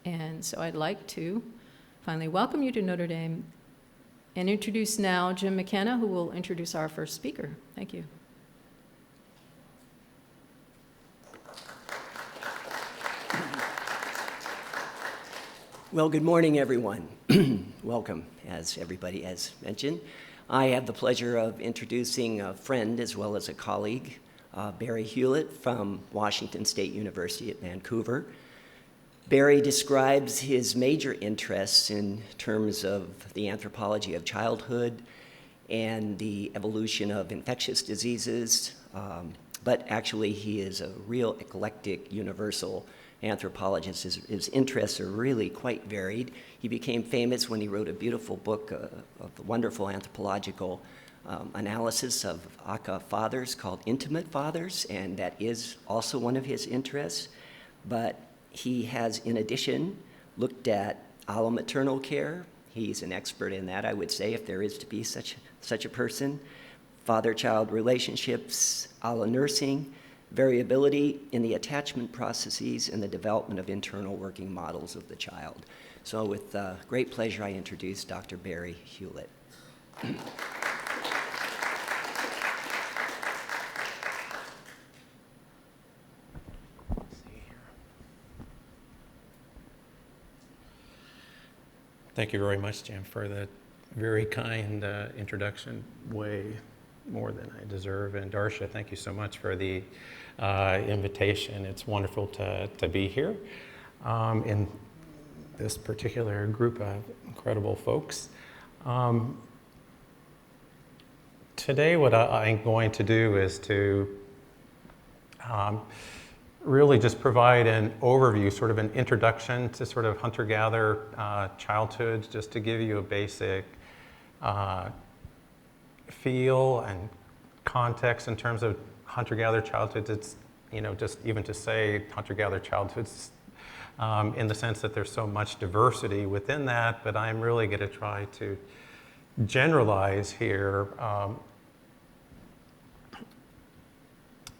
And so I'd like to finally welcome you to Notre Dame and introduce now Jim McKenna, who will introduce our first speaker. Thank you. Well, good morning, everyone. Welcome, as everybody has mentioned. I have the pleasure of introducing a friend as well as a colleague, Barry Hewlett from Washington State University at Vancouver. Barry describes his major interests in terms of the anthropology of childhood and the evolution of infectious diseases, but actually he is a real eclectic, universal anthropologist. His interests are really quite varied. He became famous when he wrote a beautiful book of the wonderful anthropological analysis of Aka fathers called Intimate Fathers, and that is also one of his interests. But he has, in addition, looked at allomaternal care. He's an expert in that, I would say, if there is to be such a person. Father-child relationships, allonursing, variability in the attachment processes, and the development of internal working models of the child. So with great pleasure, I introduce Dr. Barry Hewlett. Thank you very much, Jim, for that very kind introduction, way more than I deserve. And Darsha, thank you so much for the invitation. It's wonderful to be here in this particular group of incredible folks. Today, what I'm going to do is to really just provide an overview, sort of an introduction to sort of hunter-gatherer childhood, just to give you a basic feel and context in terms of hunter-gatherer childhoods. It's, just even to say hunter-gatherer childhoods in the sense that there's so much diversity within that, but I'm really going to try to generalize here.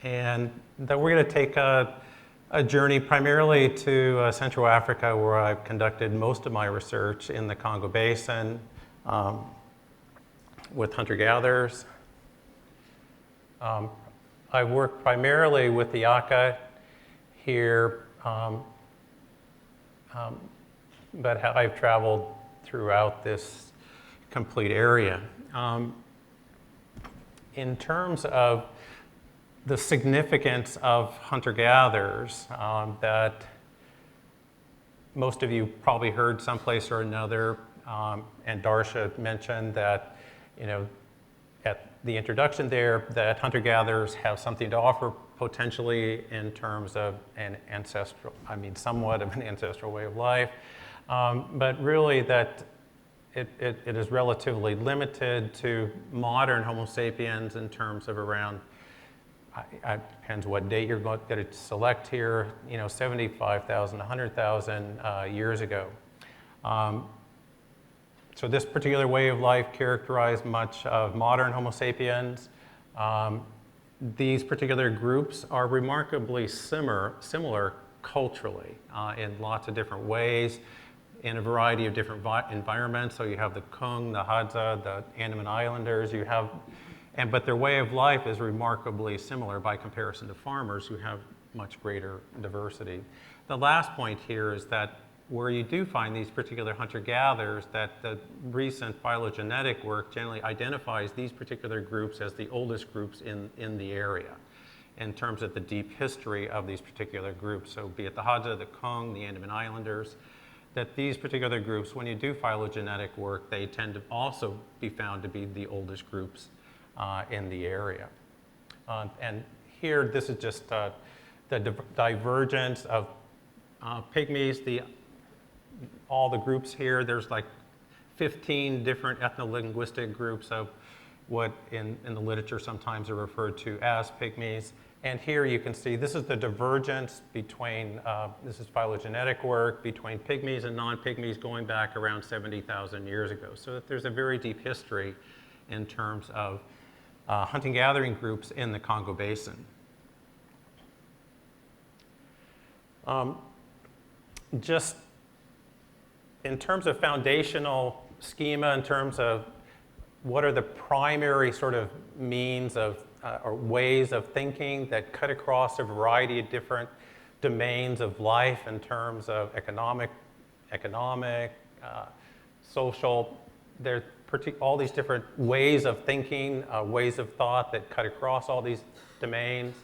And that we're going to take a journey primarily to Central Africa, where I've conducted most of my research in the Congo Basin with hunter-gatherers. I work primarily with the Aka here, but I've traveled throughout this complete area. In terms of the significance of hunter-gatherers that most of you probably heard someplace or another, and Darsha mentioned that, at the introduction there, that hunter-gatherers have something to offer potentially in terms of an ancestral, somewhat of an ancestral way of life, but really that it is relatively limited to modern Homo sapiens in terms of around, it depends what date you're going to select here, 75,000, 100,000 years ago. So this particular way of life characterized much of modern Homo sapiens. These particular groups are remarkably similar culturally in lots of different ways, in a variety of different environments. So you have the Kung, the Hadza, the Andaman Islanders, but their way of life is remarkably similar by comparison to farmers who have much greater diversity. The last point here is that where you do find these particular hunter-gatherers, that the recent phylogenetic work generally identifies these particular groups as the oldest groups in the area in terms of the deep history of these particular groups. So be it the Hadza, the Kung, the Andaman Islanders, that these particular groups, when you do phylogenetic work, they tend to also be found to be the oldest groups in the area. And here, this is just the divergence of pygmies, all the groups here. There's like 15 different ethno-linguistic groups of what in the literature sometimes are referred to as pygmies. And here you can see this is the divergence between, this is phylogenetic work, between pygmies and non-pygmies going back around 70,000 years ago. So that there's a very deep history in terms of hunting-gathering groups in the Congo Basin. Just in terms of foundational schema, in terms of what are the primary sort of means of or ways of thinking that cut across a variety of different domains of life in terms of economic, social, there's all these different ways of thinking, ways of thought that cut across all these domains.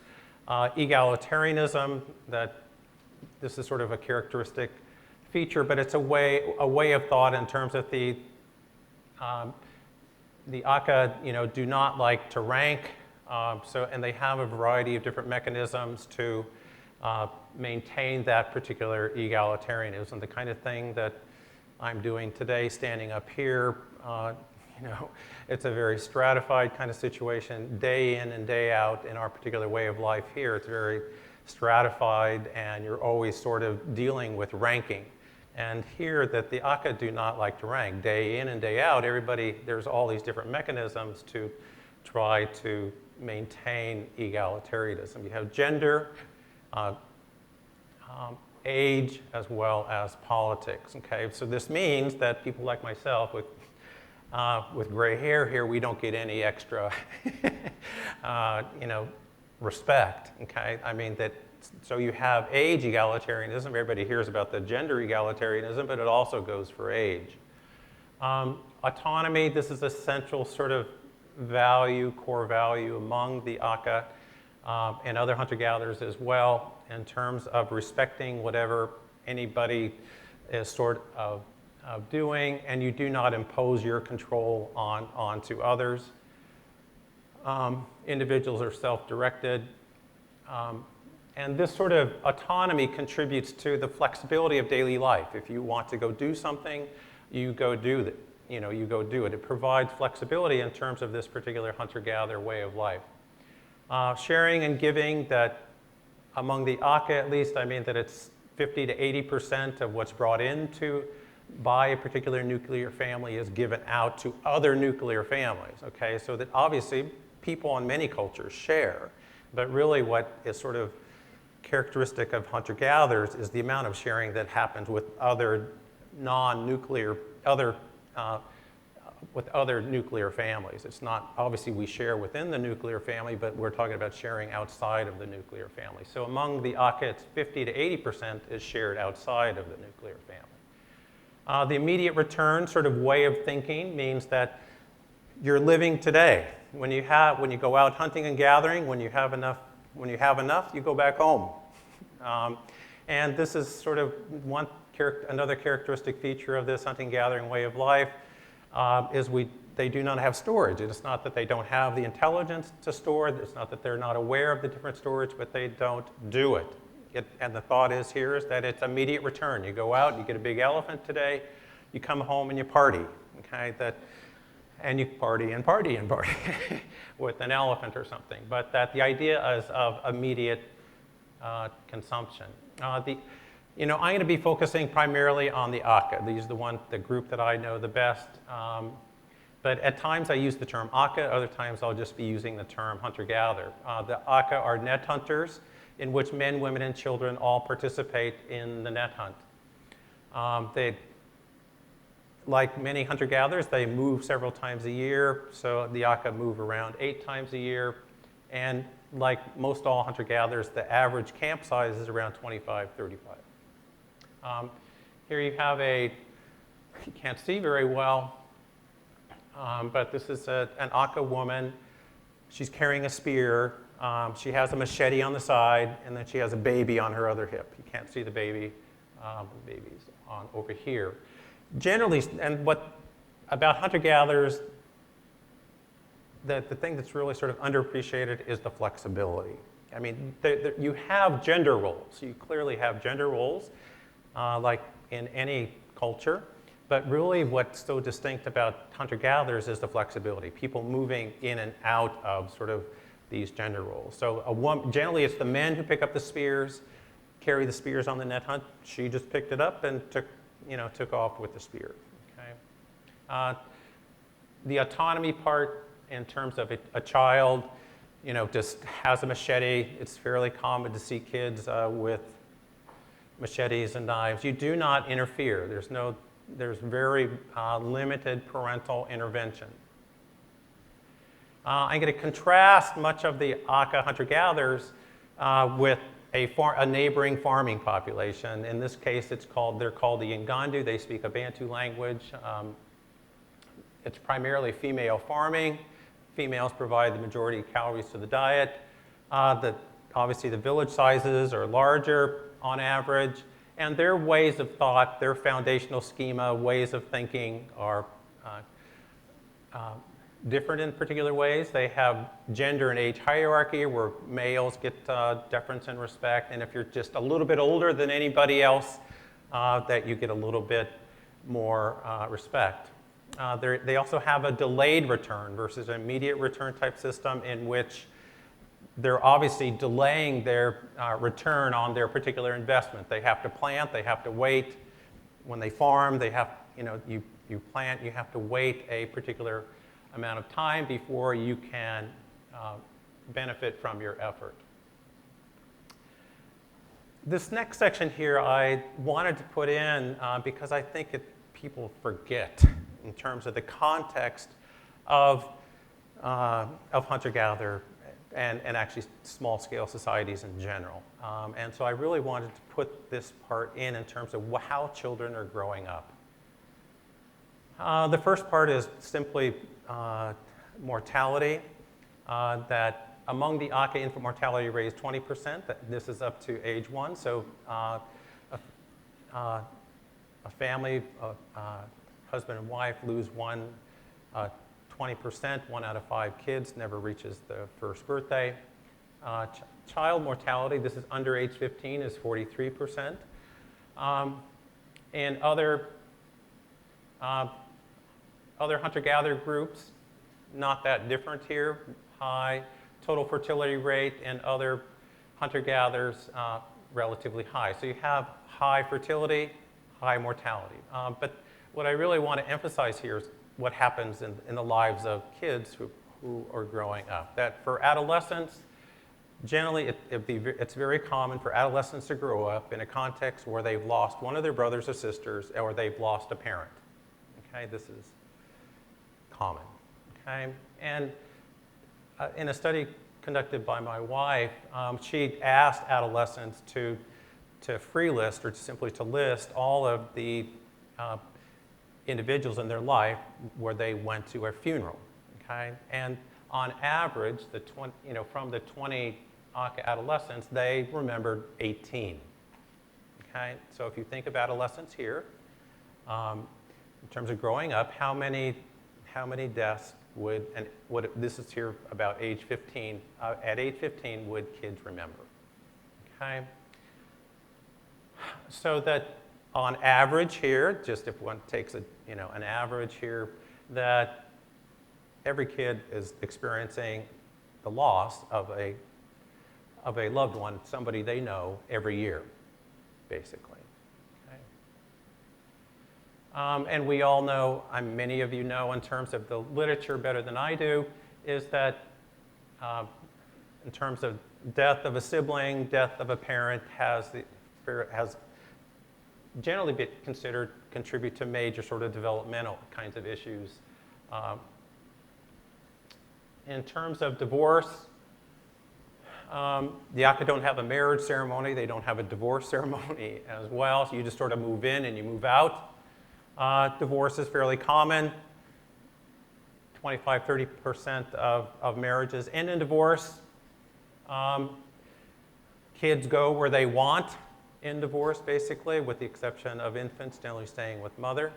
Egalitarianism, that this is sort of a characteristic feature, but it's a way of thought in terms of the Aka, do not like to rank, and they have a variety of different mechanisms to maintain that particular egalitarianism. The kind of thing that I'm doing today, standing up here, it's a very stratified kind of situation, day in and day out in our particular way of life here. It's very stratified, and you're always sort of dealing with ranking. And here, that the Aka do not like to rank. Day in and day out, there's all these different mechanisms to try to maintain egalitarianism. You have gender, age, as well as politics. Okay, so this means that people like myself with gray hair here, we don't get any extra, respect. Okay, I mean that. So you have age egalitarianism. Everybody hears about the gender egalitarianism, but it also goes for age. Autonomy. This is a central sort of value, core value among the Aka and other hunter-gatherers as well, in terms of respecting whatever anybody is sort of doing, and you do not impose your control onto others. Individuals are self-directed, and this sort of autonomy contributes to the flexibility of daily life. If you want to go do something, you go do it. You go do it. It provides flexibility in terms of this particular hunter-gatherer way of life. Sharing and giving, that among the Aka at least, I mean that it's 50 to 80% of what's brought into by a particular nuclear family is given out to other nuclear families, okay? So that obviously people in many cultures share, but really what is sort of characteristic of hunter-gatherers is the amount of sharing that happens with other non-nuclear, with other nuclear families. It's not, obviously we share within the nuclear family, but we're talking about sharing outside of the nuclear family. So among the Aka, it's 50 to 80% is shared outside of the nuclear family. The immediate return sort of way of thinking means that you're living today. When you go out hunting and gathering, when you have enough, you go back home. And this is sort of another characteristic feature of this hunting-gathering way of life is they do not have storage. It's not that they don't have the intelligence to store. It's not that they're not aware of the different storage, but they don't do it. And the thought is here is that it's immediate return. You go out, you get a big elephant today, you come home and you party, okay? And you party and party and party with an elephant or something. But that the idea is of immediate consumption. I'm going to be focusing primarily on the Aka. These are the group that I know the best. But at times I use the term Aka, other times I'll just be using the term hunter-gatherer. The Aka are net hunters, in which men, women, and children all participate in the net hunt. Like many hunter-gatherers, they move several times a year, so the Aka move around 8 times a year. And like most all hunter-gatherers, the average camp size is around 25, 35. Here you have you can't see very well, but this is an Aka woman. She's carrying a spear. She has a machete on the side, and then she has a baby on her other hip. You can't see the baby. The baby's over here. Generally, and what about hunter-gatherers, the thing that's really sort of underappreciated is the flexibility. I mean, you have gender roles. You clearly have gender roles, like in any culture. But really what's so distinct about hunter-gatherers is the flexibility, people moving in and out of sort of these gender roles. So generally it's the men who pick up the spears, carry the spears on the net hunt. She just picked it up and took off with the spear. Okay. The autonomy part, in terms of a child, just has a machete. It's fairly common to see kids with machetes and knives. You do not interfere. There's no There's very limited parental intervention. I'm going to contrast much of the Aka hunter-gatherers with a neighboring farming population. In this case, they're called the Ngandu. They speak a Bantu language. It's primarily female farming. Females provide the majority of calories to the diet. Obviously, the village sizes are larger on average, and their ways of thought, their foundational schema, ways of thinking are different in particular ways. They have gender and age hierarchy where males get deference and respect, and if you're just a little bit older than anybody else, that you get a little bit more respect. They also have a delayed return versus an immediate return type system in which they're obviously delaying their return on their particular investment. They have to plant, they have to wait. When they farm, they have, you plant, you have to wait a particular amount of time before you can benefit from your effort. This next section here I wanted to put in because I think people forget in terms of the context of hunter-gatherer and actually small-scale societies in general. And so I really wanted to put this part in terms of how children are growing up. The first part is simply mortality, that among the Aka infant mortality rate is 20%. This is up to age 1. So a family, husband and wife lose 20%, 1 out of 5 kids never reaches the first birthday. Child mortality, this is under age 15, is 43%. And other hunter-gatherer groups, not that different here. High total fertility rate, and other hunter-gatherers relatively high. So you have high fertility, high mortality. But what I really want to emphasize here is what happens in the lives of kids who are growing up. That for adolescents, generally it's very common for adolescents to grow up in a context where they've lost one of their brothers or sisters, or they've lost a parent. Okay, this is common. Okay, and in a study conducted by my wife, she asked adolescents to free list or simply to list all of the individuals in their life where they went to a funeral. Okay, and on average, from the 20 Aka adolescents, they remembered 18. Okay, so if you think of adolescents here, in terms of growing up, how many deaths this is here about age 15, at age 15 would kids remember? Okay, so that on average here, just if one takes an average here, that every kid is experiencing the loss of a loved one, somebody they know, every year, basically. And we all know, many of you know in terms of the literature better than I do, is that in terms of death of a sibling, death of a parent has generally been considered contribute to major sort of developmental kinds of issues. In terms of divorce, the Aka don't have a marriage ceremony, they don't have a divorce ceremony as well, so you just sort of move in and you move out. Divorce is fairly common. 25-30% of marriages end in divorce. Kids go where they want in divorce, basically, with the exception of infants generally staying with mother.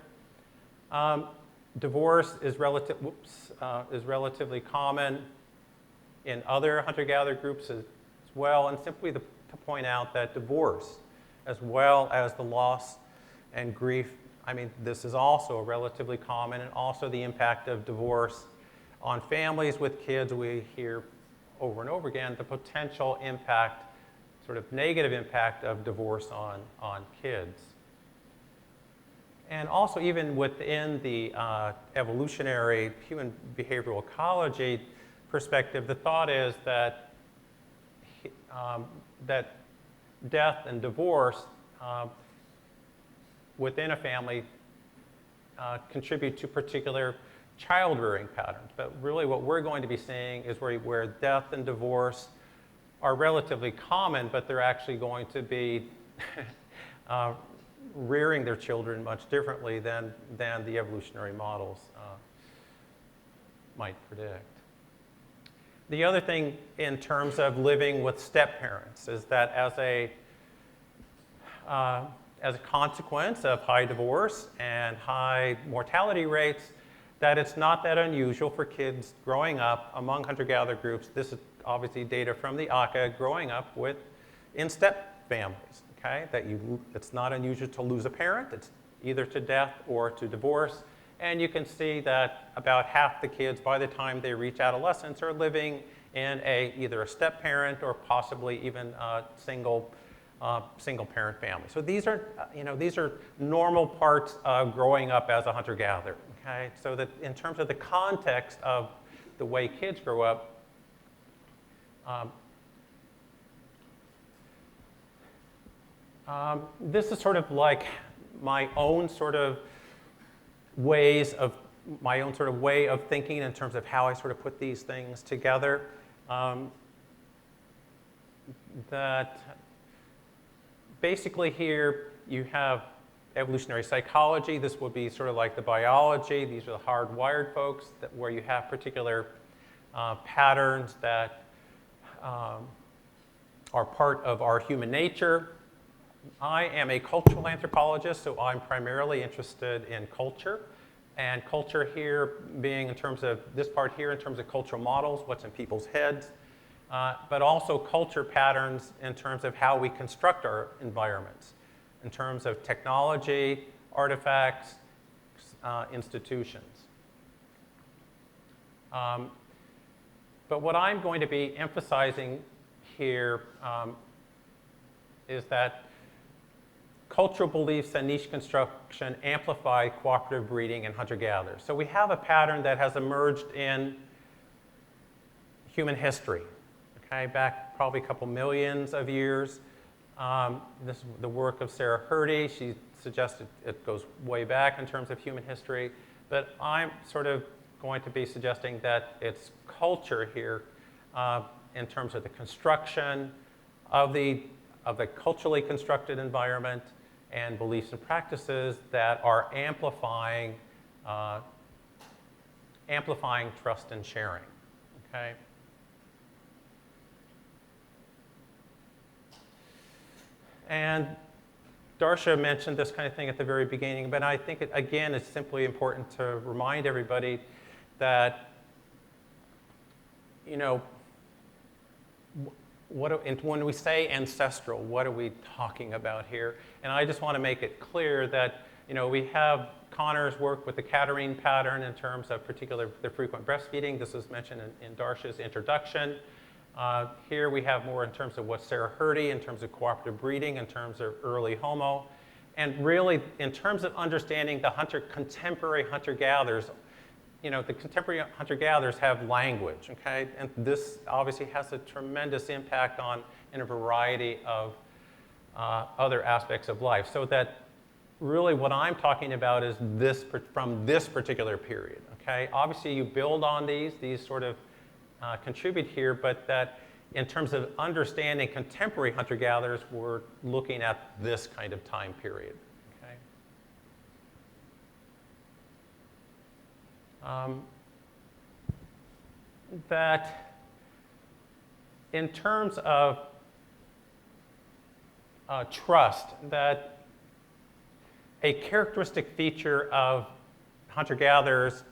Divorce is relatively common in other hunter-gatherer groups as well, and simply to point out that divorce, as well as the loss and grief, this is also relatively common, and also the impact of divorce on families with kids. We hear over and over again the potential impact, sort of negative impact of divorce on kids. And also even within the evolutionary human behavioral ecology perspective, the thought is that that death and divorce within a family contribute to particular child rearing patterns. But really what we're going to be seeing is where death and divorce are relatively common, but they're actually going to be rearing their children much differently than the evolutionary models might predict. The other thing in terms of living with step-parents is that as a consequence of high divorce and high mortality rates, that it's not that unusual for kids growing up among hunter-gatherer groups. This is obviously data from the ACA, growing up in step families, okay? It's not unusual to lose a parent. It's either to death or to divorce. And you can see that about half the kids, by the time they reach adolescence, are living in either a step-parent or possibly even a single-parent family. So these are normal parts of growing up as a hunter-gatherer. Okay? So that in terms of the context of the way kids grow up, this is sort of like my own sort of way of thinking in terms of how I sort of put these things together. That basically here you have evolutionary psychology. This would be sort of like the biology. These are the hardwired folks where you have particular patterns that are part of our human nature. I am a cultural anthropologist, so I'm primarily interested in culture. And culture here being in terms of this part here, in terms of cultural models, what's in people's heads, but also culture patterns in terms of how we construct our environments, in terms of technology, artifacts, institutions. But what I'm going to be emphasizing here is that cultural beliefs and niche construction amplify cooperative breeding and hunter-gatherers. So we have a pattern that has emerged in human history, okay, back probably a couple millions of years. This is the work of Sarah Hrdy. She suggested it goes way back in terms of human history, but I'm sort of going to be suggesting that it's culture here in terms of the construction of the culturally constructed environment and beliefs and practices that are amplifying trust and sharing, okay? And Darsha mentioned this kind of thing at the very beginning, but I think, again, it's simply important to remind everybody that, you know, when we say ancestral, what are we talking about here? And I just want to make it clear that, you know, we have Connor's work with the Catarine pattern in terms of the frequent breastfeeding. This was mentioned in Darsha's introduction. Here we have more in terms of what Sarah Hrdy, in terms of cooperative breeding, in terms of early Homo. And really, in terms of understanding the contemporary hunter-gatherers, you know, the contemporary hunter-gatherers have language, okay? And this obviously has a tremendous impact in a variety of other aspects of life. So that really what I'm talking about is from this particular period, okay? Obviously you build on these sort of contribute here, but that in terms of understanding contemporary hunter-gatherers, we're looking at this kind of time period. That in terms of trust, that a characteristic feature of hunter-gatherers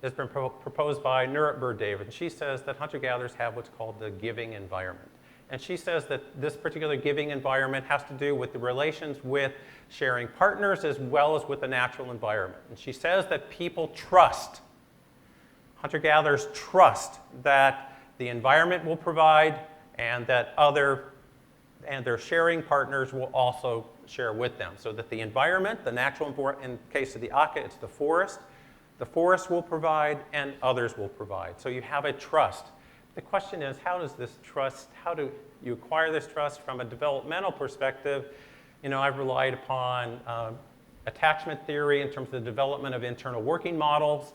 has been proposed by Nurit Bird-David. She says that hunter-gatherers have what's called the giving environment. And she says that this particular giving environment has to do with the relations with sharing partners as well as with the natural environment. And she says that people trust, hunter-gatherers trust that the environment will provide and that their sharing partners will also share with them. So that the environment, the natural environment, in the case of the Aka, it's the forest will provide and others will provide. So you have a trust. The question is, how do you acquire this trust from a developmental perspective? You know, I've relied upon attachment theory in terms of the development of internal working models,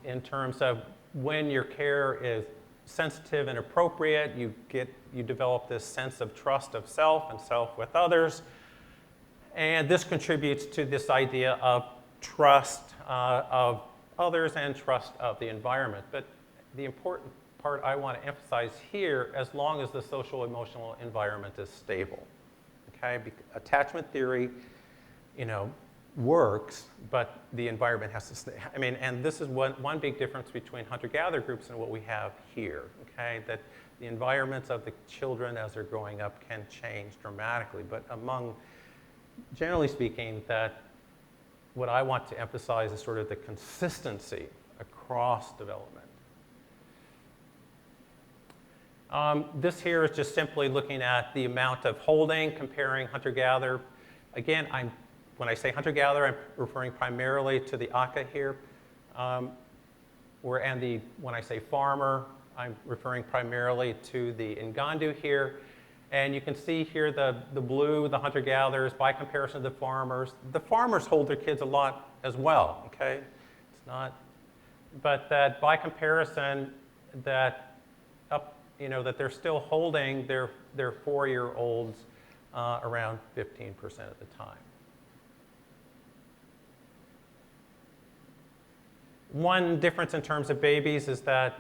in terms of when your care is sensitive and appropriate, you develop this sense of trust of self and self with others. And this contributes to this idea of trust of others and trust of the environment. But the important part I want to emphasize here, as long as the social emotional environment is stable. Okay? Attachment theory, works, but the environment has to stay. I mean, and this is one big difference between hunter-gatherer groups and what we have here, okay? That the environments of the children as they're growing up can change dramatically, but generally speaking, that what I want to emphasize is sort of the consistency across development. This here is just simply looking at the amount of holding, comparing hunter-gatherer. Again, when I say hunter-gatherer, I'm referring primarily to the Aka here. When I say farmer, I'm referring primarily to the Ngandu here. And you can see here the blue, the hunter-gatherers, by comparison to the farmers. The farmers hold their kids a lot as well, okay? It's not, but that by comparison, that they're still holding their 4-year-olds around 15% of the time. One difference in terms of babies is that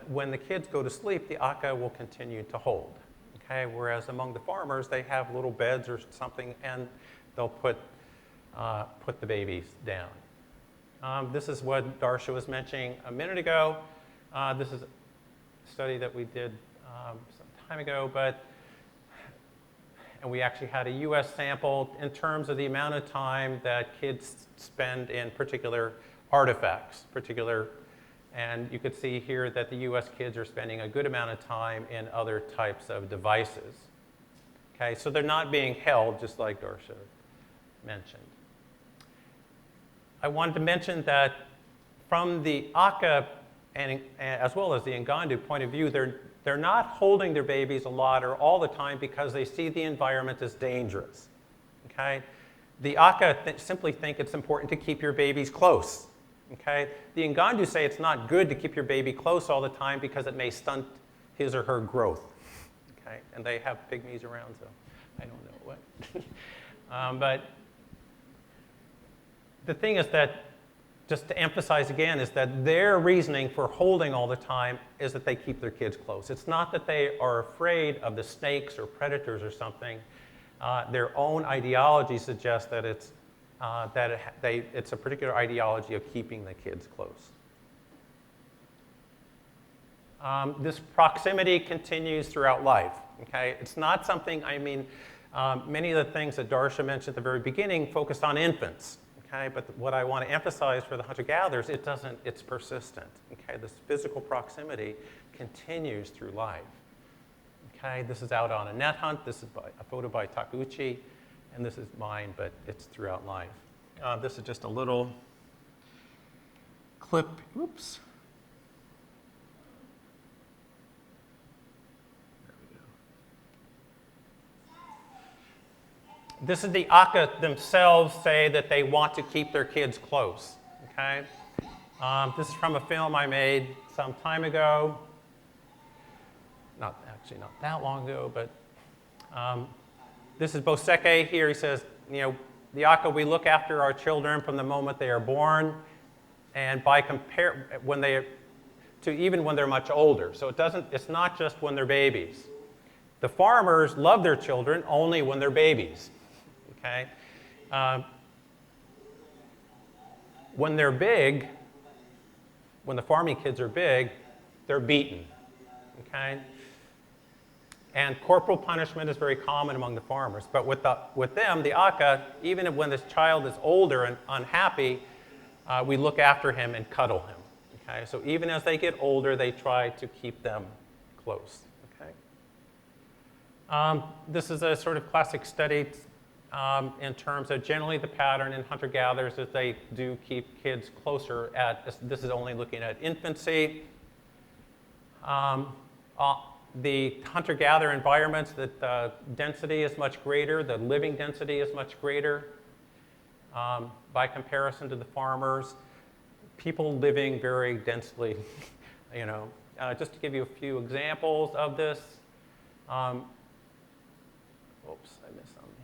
when the kids go to sleep, the Aka will continue to hold. Okay? Whereas among the farmers, they have little beds or something, and they'll put the babies down. This is what Darsha was mentioning a minute ago. This is a study that we did some time ago, and we actually had a US sample in terms of the amount of time that kids spend in particular artifacts, and you could see here that the US kids are spending a good amount of time in other types of devices. Okay, so they're not being held, just like Darsha mentioned. I wanted to mention that from the Aka and as well as the Ngandu point of view, they're not holding their babies a lot or all the time because they see the environment as dangerous. Okay, the Aka simply think it's important to keep your babies close. Okay? The Ngandu say it's not good to keep your baby close all the time because it may stunt his or her growth. Okay? And they have pygmies around, so I don't know what. But the thing is that, just to emphasize again, is that their reasoning for holding all the time is that they keep their kids close. It's not that they are afraid of the snakes or predators or something. Their own ideology suggests that it's a particular ideology of keeping the kids close. This proximity continues throughout life. Okay? It's not something, many of the things that Darsha mentioned at the very beginning focused on infants. Okay? But what I want to emphasize for the hunter-gatherers, it's persistent. Okay? This physical proximity continues through life. Okay? This is out on a net hunt. This is a photo by Takeuchi. And this is mine, but it's throughout life. This is just a little clip. Oops. There we go. This is the Aka themselves say that they want to keep their kids close. Okay. This is from a film I made some time ago. Not that long ago, but. This is Boseke here. He says, the Aka, we look after our children from the moment they are born, and even when they're much older. So it's not just when they're babies. The farmers love their children only when they're babies. Okay? When they're big, when the farming kids are big, they're beaten. Okay? And corporal punishment is very common among the farmers. But with them, the Aka, even when this child is older and unhappy, we look after him and cuddle him. Okay? So even as they get older, they try to keep them close. Okay? This is a sort of classic study in terms of generally the pattern in hunter-gatherers is they do keep kids closer this is only looking at infancy. The hunter-gatherer environments, the density is much greater, the living density is much greater by comparison to the farmers. People living very densely, you know. Just to give you a few examples of this. Oops, I missed something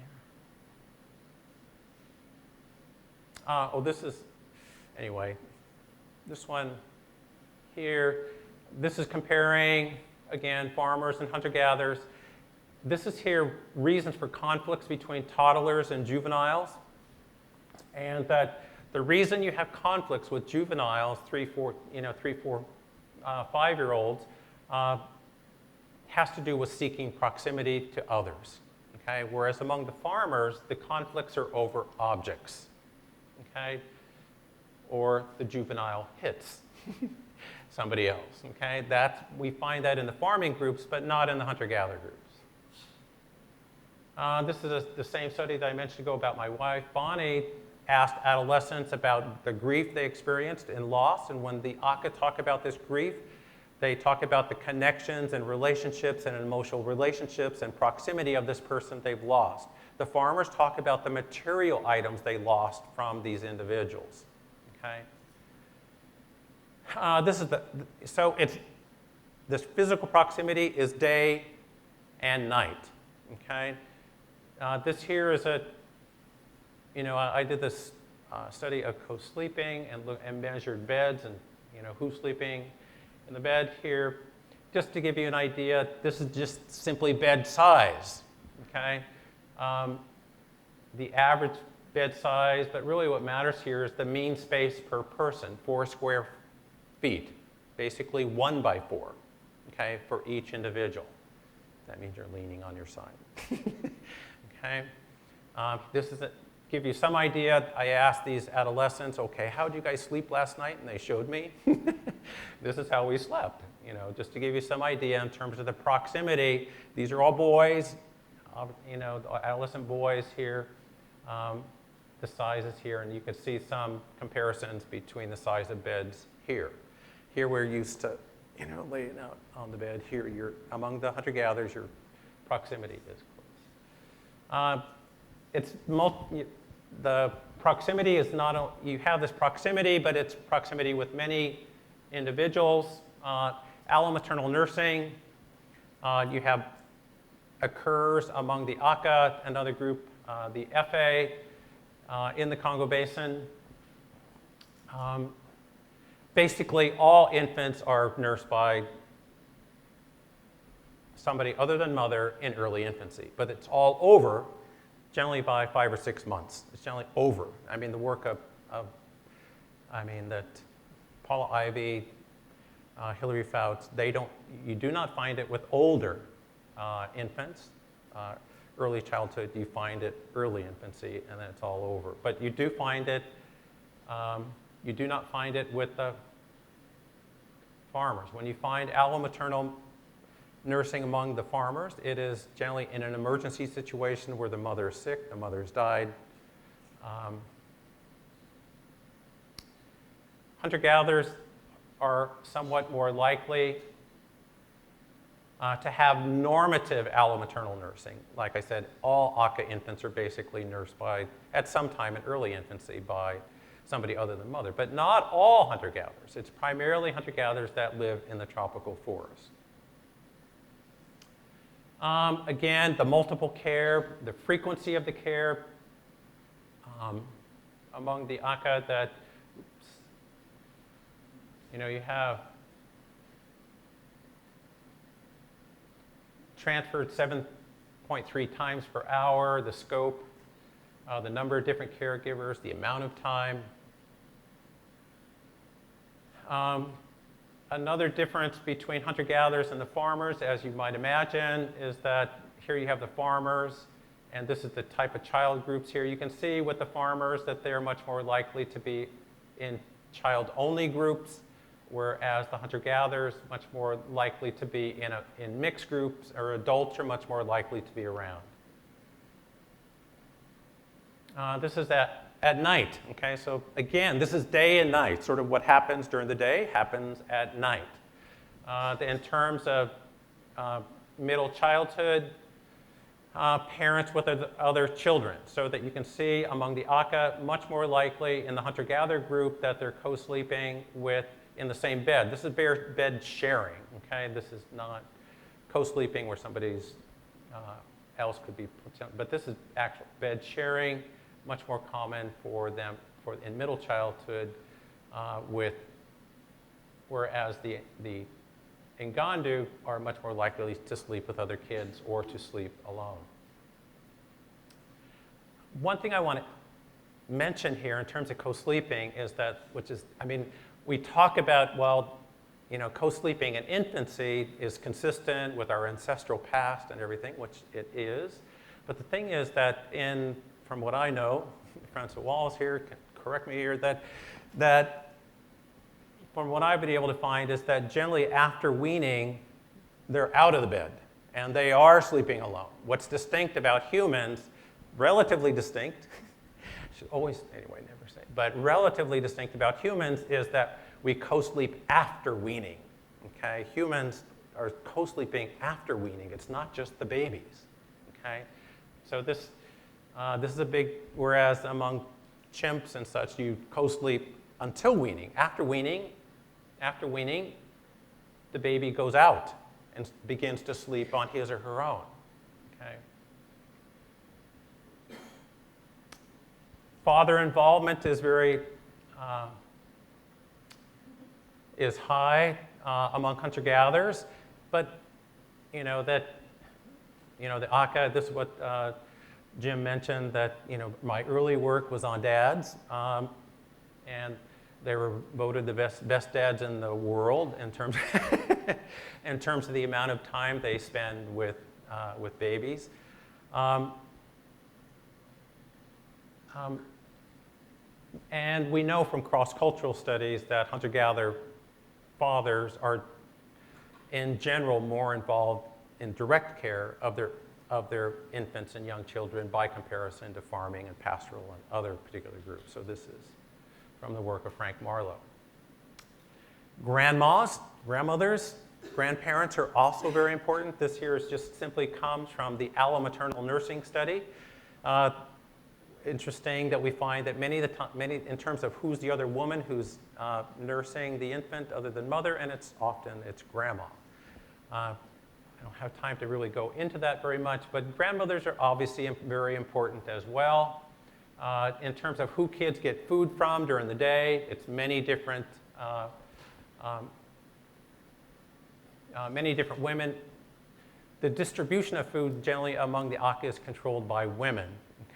here. This is, anyway, this one here. This is comparing, again, farmers and hunter-gatherers. This is here reasons for conflicts between toddlers and juveniles. And that the reason you have conflicts with juveniles, 3, 4, 5-year-olds, has to do with seeking proximity to others. Okay? Whereas among the farmers, the conflicts are over objects. Okay? Or the juvenile hits somebody else. Okay? We find that in the farming groups, but not in the hunter-gatherer groups. This is the same study that I mentioned ago about my wife. Bonnie asked adolescents about the grief they experienced in loss, and when the Aka talk about this grief, they talk about the connections and relationships and emotional relationships and proximity of this person they've lost. The farmers talk about the material items they lost from these individuals. Okay? This physical proximity is day and night. Okay? This here is I did this study of co-sleeping and measured beds and who's sleeping in the bed here. Just to give you an idea, this is just simply bed size. Okay? The average bed size, but really what matters here is the mean space per person, 4 square feet, basically 1 by 4, okay, for each individual. That means you're leaning on your side. Okay? This is give you some idea. I asked these adolescents, okay, how did you guys sleep last night? And they showed me. This is how we slept, just to give you some idea in terms of the proximity. These are all boys, adolescent boys here. The sizes here, and you can see some comparisons between the size of beds here. Here we're used to, laying out on the bed. Here, among the hunter-gatherers, your proximity is close. The proximity is not, you have this proximity, but it's proximity with many individuals. Allomaternal nursing, you have occurs among the Aka, another group, the FA, in the Congo Basin. Basically, all infants are nursed by somebody other than mother in early infancy, but it's all over generally by 5 or 6 months. It's generally over. I mean, the work that Paula Ivy, Hilary Fouts, you do not find it with older infants. Early childhood, you find it early infancy, and then it's all over. But you do find it, you do not find it with the farmers. When you find allomaternal nursing among the farmers, it is generally in an emergency situation where the mother is sick, the mother's died. Hunter-gatherers are somewhat more likely to have normative allomaternal nursing. Like I said, all Aka infants are basically nursed at some time in early infancy by somebody other than mother. But not all hunter-gatherers. It's primarily hunter-gatherers that live in the tropical forest. Again, the multiple care, the frequency of the care among the Aka that, you have transferred 7.3 times per hour, the scope, the number of different caregivers, the amount of time. Another difference between hunter-gatherers and the farmers, as you might imagine, is that here you have the farmers, and this is the type of child groups here. You can see with the farmers that they're much more likely to be in child-only groups, whereas the hunter-gatherers much more likely to be in mixed groups, or adults are much more likely to be around. This is at night, okay? So again, this is day and night. Sort of what happens during the day happens at night. In terms of middle childhood, parents with other children, so that you can see among the Aka, much more likely in the hunter-gatherer group that they're co-sleeping in the same bed. This is bed sharing, okay? This is not co-sleeping where somebody's else could be, but this is actual bed sharing, much more common for them in middle childhood, whereas the Ngandu are much more likely to sleep with other kids or to sleep alone. One thing I want to mention here in terms of co-sleeping is that, we talk about, co-sleeping in infancy is consistent with our ancestral past and everything, which it is. But the thing is that from what I know, Francis Wallace here can correct me here, that from what I've been able to find is that generally after weaning, they're out of the bed and they are sleeping alone. What's distinct about humans, relatively distinct, should always, anyway, never say, but relatively distinct about humans is that we co-sleep after weaning, okay? Humans are co-sleeping after weaning. It's not just the babies, okay? So this is a big, whereas among chimps and such, you co-sleep until weaning. After weaning, the baby goes out and begins to sleep on his or her own, okay? Father involvement is is high among hunter-gatherers, but the Aka, this is what Jim mentioned, that my early work was on dads, and they were voted the best dads in the world in terms of the amount of time they spend with babies. And we know from cross-cultural studies that hunter-gatherer fathers are, in general, more involved in direct care of their infants and young children by comparison to farming and pastoral and other particular groups. So this is from the work of Frank Marlowe. Grandmas, grandmothers, grandparents are also very important. This here just simply comes from the allomaternal nursing study. Interesting that we find that many, in terms of who's the other woman who's nursing the infant other than mother, and it's grandma. I don't have time to really go into that very much, but grandmothers are obviously very important as well. In terms of who kids get food from during the day, it's many different women. The distribution of food generally among the Aka is controlled by women.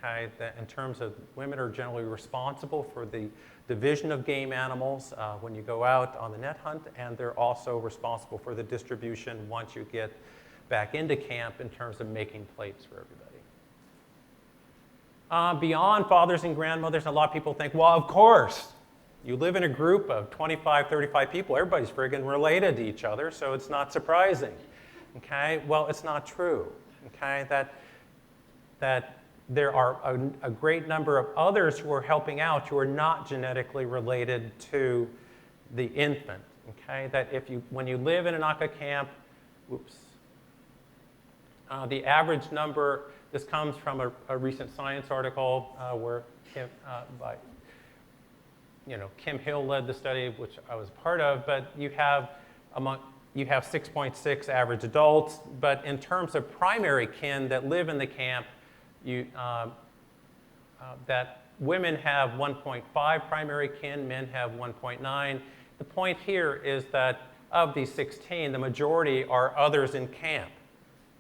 Okay, in terms of women are generally responsible for the division of game animals when you go out on the net hunt, and they're also responsible for the distribution once you get back into camp in terms of making plates for everybody. Beyond fathers and grandmothers, a lot of people think, well, of course, you live in a group of 25, 35 people, everybody's friggin' related to each other, so it's not surprising. Okay, well, it's not true. Okay, that there are a great number of others who are helping out who are not genetically related to the infant. Okay, that when you live in an Aka camp, the average number, this comes from a recent Science article where Kim Hill led the study, which I was part of, but you have 6.6 average adults, but in terms of primary kin that live in the camp, that women have 1.5 primary kin, men have 1.9. The point here is that of these 16, the majority are others in camp,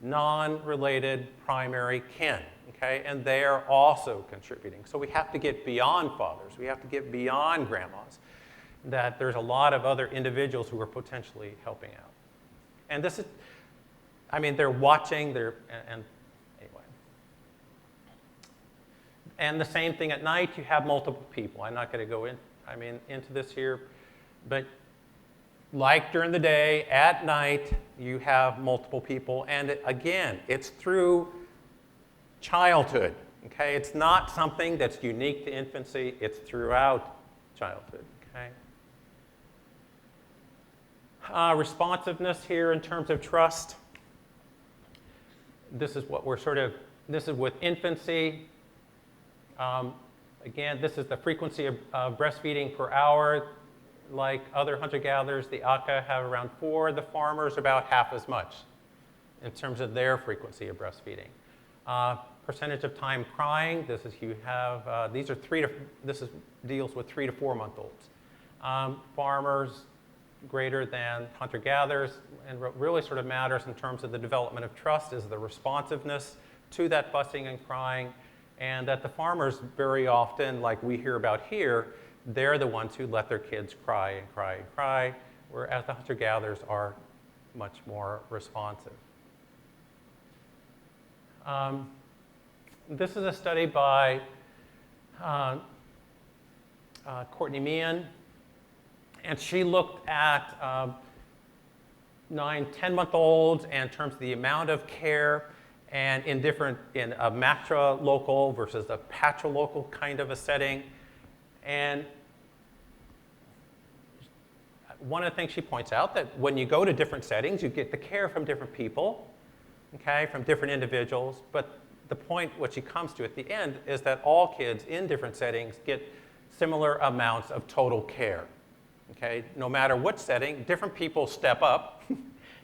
non-related primary kin, okay? And they are also contributing. So we have to get beyond fathers. We have to get beyond grandmas, that there's a lot of other individuals who are potentially helping out. And this is, they're watching, and And the same thing at night, you have multiple people. I'm not going to go into this here, but like during the day, at night, you have multiple people. And again, it's through childhood, okay? It's not something that's unique to infancy. It's throughout childhood, okay? Responsiveness here in terms of trust. this is what we're this is with infancy. Again, this is the frequency of breastfeeding per hour. Like other hunter-gatherers, the Aka have around 4, the farmers about half as much in terms of their frequency of breastfeeding. Percentage of time crying, this is you have, these are deals with 3 to 4 month olds. Farmers greater than hunter-gatherers, and what really sort of matters in terms of the development of trust is the responsiveness to that fussing and crying, and that the farmers very often, like we hear about here, they're the ones who let their kids cry and cry and cry, whereas the hunter-gatherers are much more responsive. This is a study by Courtney Meehan, and she looked at 9, 10-month-olds in terms of the amount of care, and in a matralocal versus a patralocal kind of a setting. And one of the things she points out that when you go to different settings, you get the care from different people, okay, from different individuals. But the point, what she comes to at the end, is that all kids in different settings get similar amounts of total care, okay? No matter what setting, different people step up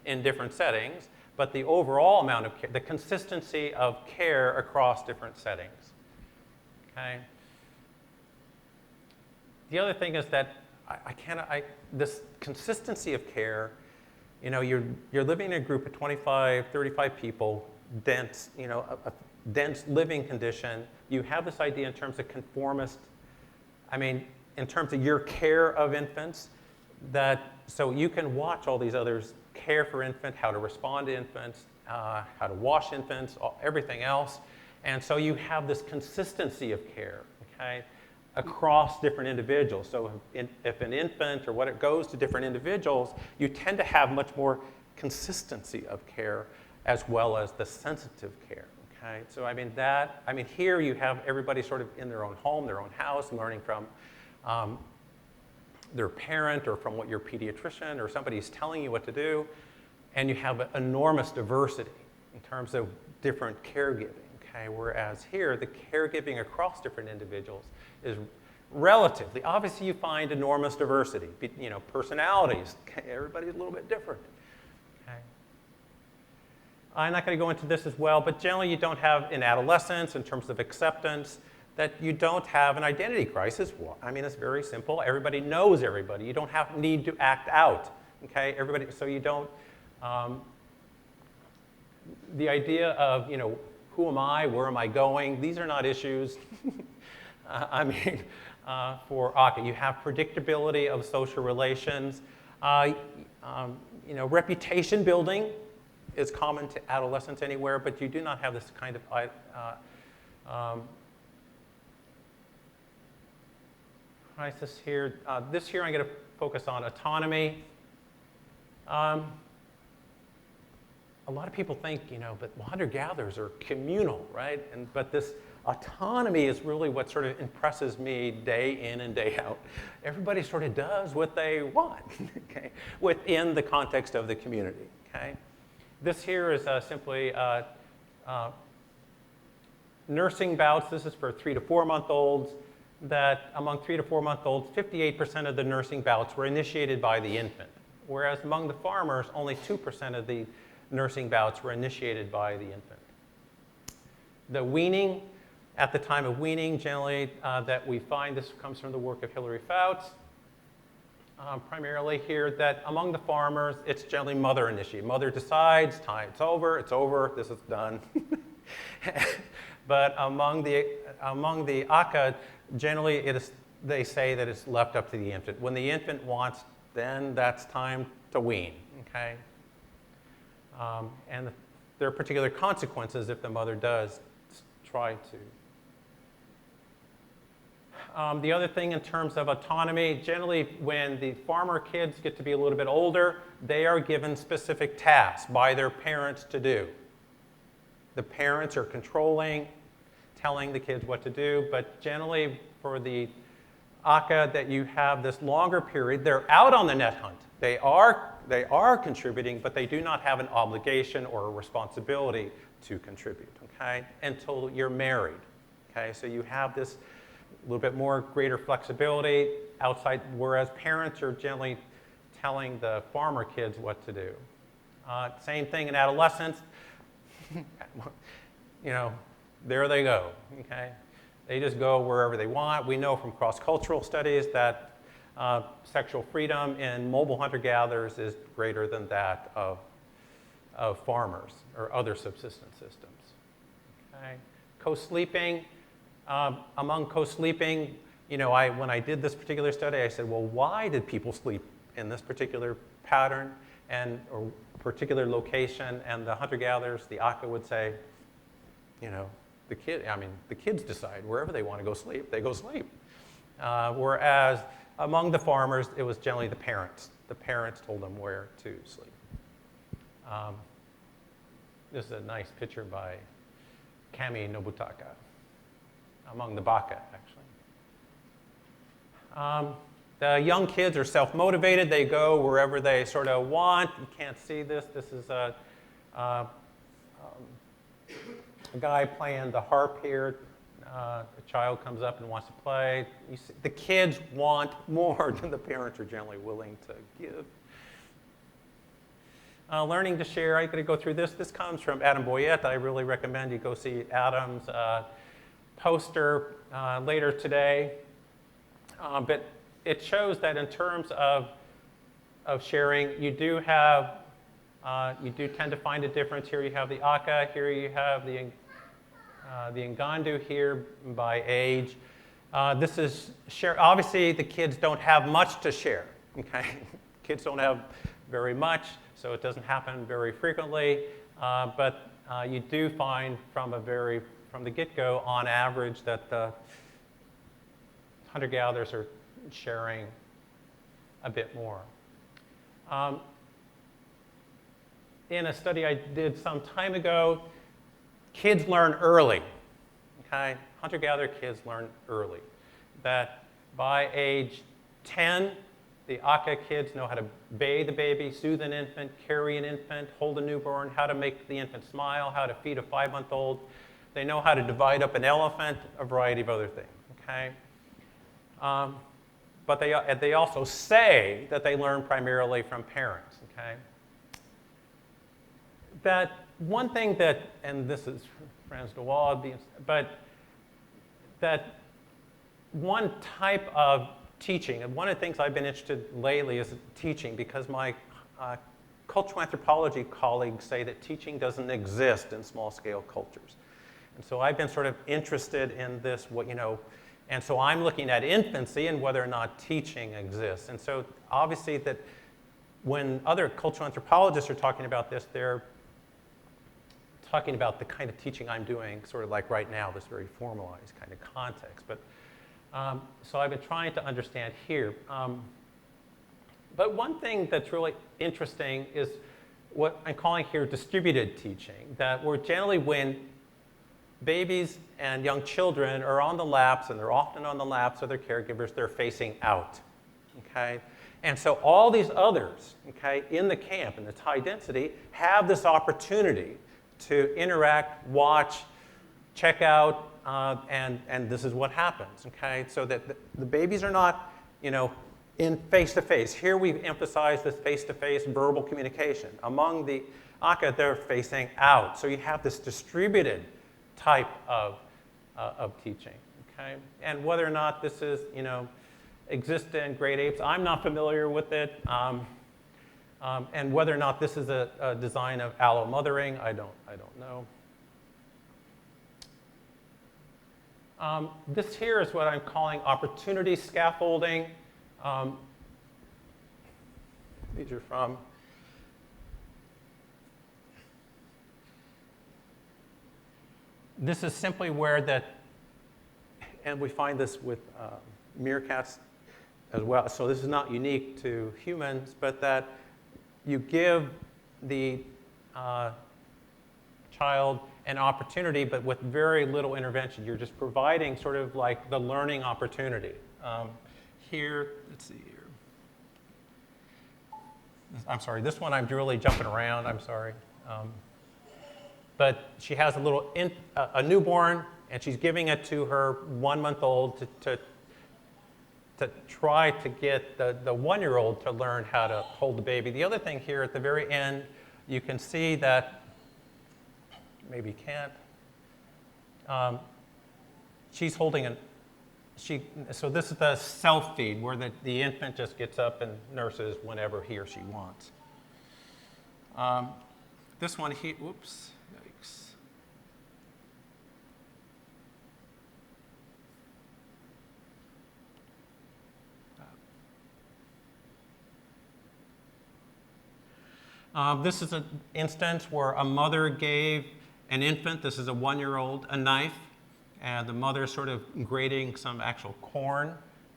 in different settings, but the overall amount of care, the consistency of care across different settings, okay? The other thing is that this consistency of care, you know, you're living in a group of 25, 35 people, dense, you know, a dense living condition. You have this idea in terms of conformist, in terms of your care of infants, so you can watch all these others care for infant, how to respond to infants, how to wash infants, everything else. And so you have this consistency of care, okay, across different individuals. So if an infant or what it goes to different individuals, you tend to have much more consistency of care as well as the sensitive care, okay? So here you have everybody sort of in their own home, their own house, learning from their parent or from what your pediatrician or somebody's telling you what to do, and you have enormous diversity in terms of different caregiving, okay? Whereas here, the caregiving across different individuals is relatively, obviously you find enormous diversity, you know, personalities, everybody's a little bit different, okay? I'm not going to go into this as well, but generally you don't have in adolescence, in terms of acceptance, that you don't have an identity crisis. Well, it's very simple. Everybody knows everybody. You don't need to act out, okay? So you don't, the idea of, you know, who am I, where am I going, these are not issues. For Aka, you have predictability of social relations. You know, reputation building is common to adolescents anywhere, but you do not have this kind of crisis here. This here I'm going to focus on autonomy. A lot of people think, you know, but hunter-gatherers are communal, right? But this autonomy is really what sort of impresses me day in and day out. Everybody sort of does what they want, okay, within the context of the community, okay? This here is simply nursing bouts. This is for 3 to 4 month olds, that among 3 to 4 month olds, 58% of the nursing bouts were initiated by the infant, whereas among the farmers, only 2% of the nursing bouts were initiated by the infant. The weaning, at the time of weaning, generally that we find, this comes from the work of Hilary Fouts, primarily here, that among the farmers, it's generally mother initiated. Mother decides, it's over, this is done. But among the Aka, generally they say that it's left up to the infant. When the infant wants, then that's time to wean, okay? And there are particular consequences if the mother does try to. The other thing in terms of autonomy, generally when the farmer kids get to be a little bit older, they are given specific tasks by their parents to do. The parents are controlling, telling the kids what to do, but generally for the Aka that you have this longer period, they're out on the net hunt. They are contributing, but they do not have an obligation or a responsibility to contribute, okay, until you're married, okay? So you have this little bit more greater flexibility outside, whereas parents are generally telling the farmer kids what to do. Same thing in adolescence. You know, there they go, okay? They just go wherever they want. We know from cross-cultural studies that sexual freedom in mobile hunter-gatherers is greater than that of farmers or other subsistence systems, okay? Co-sleeping, among co-sleeping, you know, when I did this particular study, I said, well, why did people sleep in this particular pattern or particular location? And the hunter-gatherers, the Aka would say, you know, the kids decide wherever they want to go sleep, they go sleep. Whereas among the farmers, it was generally the parents. The parents told them where to sleep. This is a nice picture by Kami Nobutaka, among the Baka, actually. The young kids are self-motivated. They go wherever they sort of want. You can't see this. This is a guy playing the harp here. A child comes up and wants to play. You see, the kids want more than the parents are generally willing to give. Learning to share, I'm going to go through this. This comes from Adam Boyette. I really recommend you go see Adam's poster later today. But it shows that in terms of sharing, you do tend to find a difference. Here you have the Aka, here you have the Ngandu here by age. This is share. Obviously, the kids don't have much to share. Okay, kids don't have very much, so it doesn't happen very frequently. But you do find from the get-go, on average, that the hunter-gatherers are sharing a bit more. In a study I did some time ago, kids learn early, okay? Hunter-gatherer kids learn early. That by age 10, the Aka kids know how to bathe a baby, soothe an infant, carry an infant, hold a newborn, how to make the infant smile, how to feed a 5-month-old. They know how to divide up an elephant, a variety of other things, okay? But they also say that they learn primarily from parents, okay? That one thing that, and this is Franz de, but that one type of teaching, and one of the things I've been interested in lately is teaching, because my cultural anthropology colleagues say that teaching doesn't exist in small-scale cultures. And so I've been sort of interested in this, and so I'm looking at infancy and whether or not teaching exists. And so obviously that when other cultural anthropologists are talking about this, they're talking about the kind of teaching I'm doing, sort of like right now, this very formalized kind of context. But so I've been trying to understand here. But one thing that's really interesting is what I'm calling here distributed teaching, that we're generally when babies and young children are on the laps, and they're often on the laps of their caregivers, they're facing out, okay? And so all these others, okay, in the camp, in this high density, have this opportunity to interact, watch, check out, and this is what happens, okay? So that the babies are not, in face-to-face. Here we've emphasized this face-to-face verbal communication. Among the Aka, they're facing out. So you have this distributed type of teaching, okay? And whether or not this is, exists in great apes, I'm not familiar with it. And whether or not this is a design of allo-mothering, I don't know. This here is what I'm calling opportunity scaffolding. These are from this is simply where that, and we find this with meerkats as well. So this is not unique to humans, but that you give the child an opportunity, but with very little intervention. You're just providing sort of like the learning opportunity. Here, let's see here. I'm sorry, this one I'm really jumping around, I'm sorry. but she has a newborn, and she's giving it to her 1-month-old to try to get the 1-year-old to learn how to hold the baby. The other thing here at the very end, you can see that, maybe can't, she's holding so this is the self-feed, where the infant just gets up and nurses whenever he or she wants. This one here, whoops, yikes. This is an instance where a mother gave an infant, this is a 1-year-old, a knife, and the mother is sort of grating some actual corn.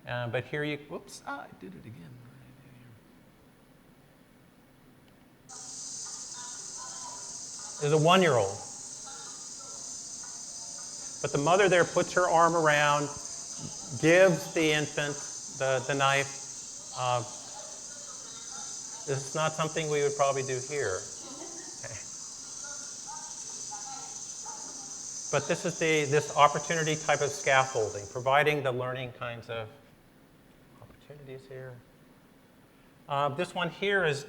But here whoops, I did it again. There's a 1-year-old. But the mother there puts her arm around, gives the infant the knife. This is not something we would probably do here. Okay. But this is this opportunity type of scaffolding, providing the learning kinds of opportunities here. This one here is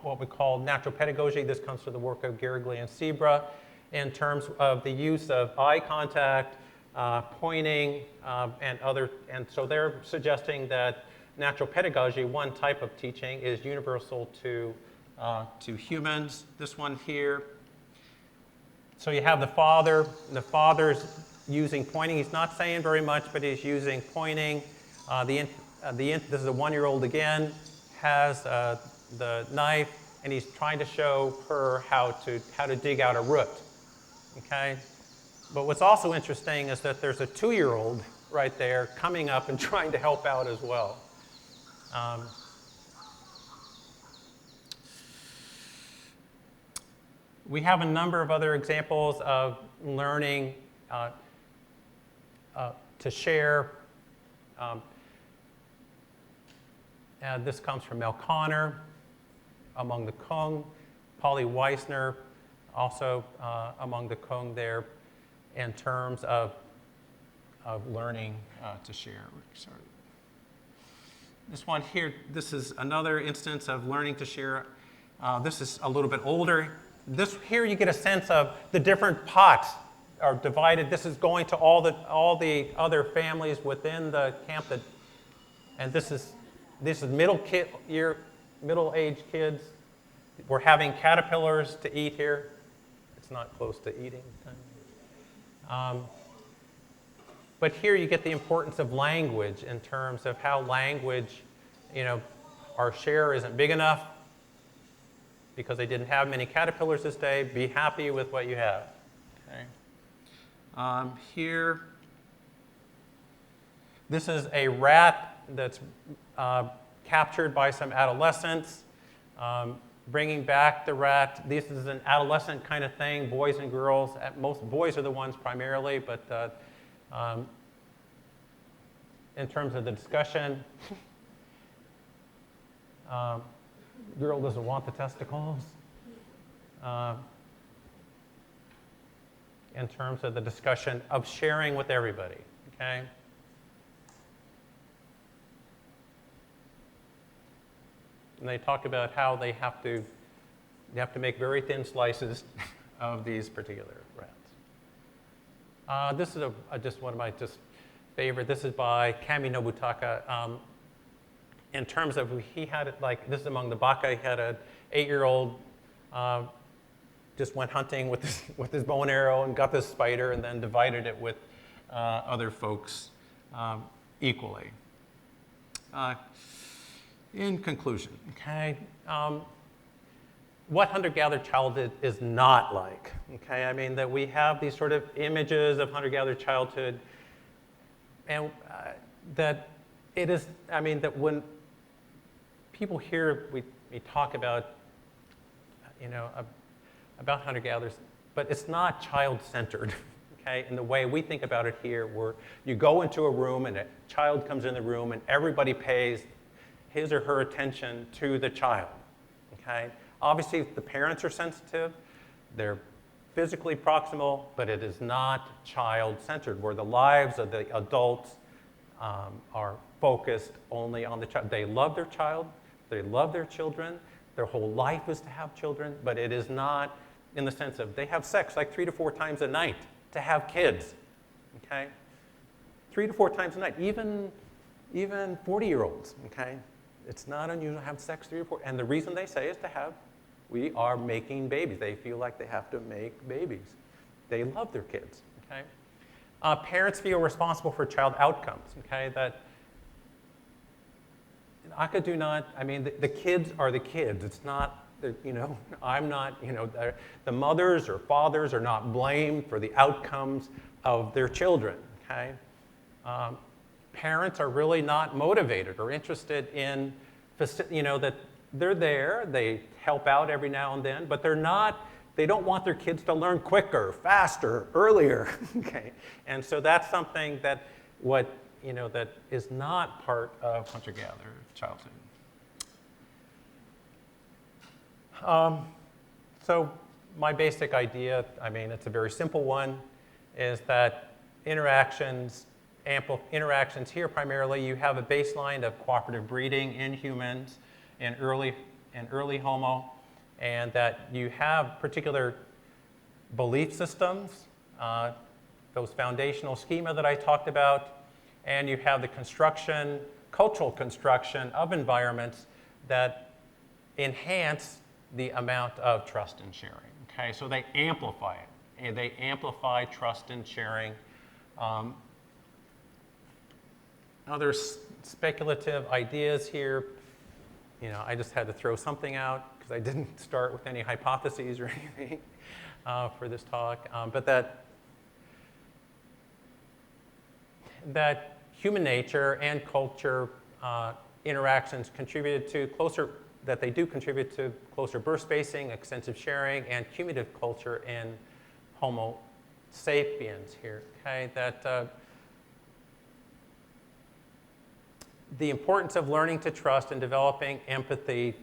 what we call natural pedagogy. This comes from the work of Garriglia and Sebra in terms of the use of eye contact, pointing, and so they're suggesting that natural pedagogy, one type of teaching, is universal to humans. This one here. So you have the father. The father's using pointing. He's not saying very much, but he's using pointing. This is a 1-year-old again, has the knife, and he's trying to show her how to dig out a root. Okay. But what's also interesting is that there's a 2-year-old right there coming up and trying to help out as well. We have a number of other examples of learning to share. And this comes from Mel Connor, among the Kung, Polly Weissner, also among the Kung there, in terms of learning to share. Sorry. This one here, this is another instance of learning to share. This is a little bit older. Here you get a sense of the different pots are divided. This is going to all the other families within the camp. And this is middle-aged kids. We're having caterpillars to eat here. It's not close to eating. But here you get the importance of language in terms of how language, our share isn't big enough because they didn't have many caterpillars this day. Be happy with what you have. Okay. Here, this is a rat that's captured by some adolescents, bringing back the rat. This is an adolescent kind of thing, boys and girls. Most boys are the ones primarily, but in terms of the discussion, girl doesn't want the testicles. In terms of the discussion of sharing with everybody, okay? And they talk about how they have to make very thin slices of these particular rats. This is just one of my favorite. This is by Kami Nobutaka. In terms of, he had it like, this is among the Baka, he had an 8-year-old, just went hunting with his bow and arrow and got this spider and then divided it with other folks equally. In conclusion, okay, what hunter-gatherer childhood is not like, okay? I mean, that we have these sort of images of hunter-gatherer childhood, and that it is, I mean, that when people hear we talk about, about hunter-gatherers, but it's not child-centered, okay? In the way we think about it here, where you go into a room and a child comes in the room and everybody pays his or her attention to the child, okay? Obviously, if the parents are sensitive, they're physically proximal, but it is not child-centered, where the lives of the adults are focused only on the child. They love their child, they love their children, their whole life is to have children, but it is not in the sense of they have sex like 3 to 4 times a night to have kids, okay? 3 to 4 times a night, even 40-year-olds, okay? It's not unusual to have sex 3 or 4, and the reason they say is we are making babies. They feel like they have to make babies. They love their kids, okay? Parents feel responsible for child outcomes, okay? That the kids are the kids. It's not, I'm not, the mothers or fathers are not blamed for the outcomes of their children, okay? Parents are really not motivated or interested in, that they're there, they help out every now and then, but they don't want their kids to learn quicker, faster, earlier, okay? And so that's something that is not part of hunter-gatherer childhood. So my basic idea, it's a very simple one, is that interactions here primarily, you have a baseline of cooperative breeding in humans in early Homo, and that you have particular belief systems, those foundational schema that I talked about, and you have the cultural construction of environments that enhance the amount of trust and sharing. Okay, so they amplify it, and they amplify trust and sharing. Other speculative ideas here. I just had to throw something out because I didn't start with any hypotheses or anything for this talk, but that human nature and culture interactions contribute to closer birth spacing, extensive sharing, and cumulative culture in Homo sapiens here. Okay, that the importance of learning to trust and developing empathy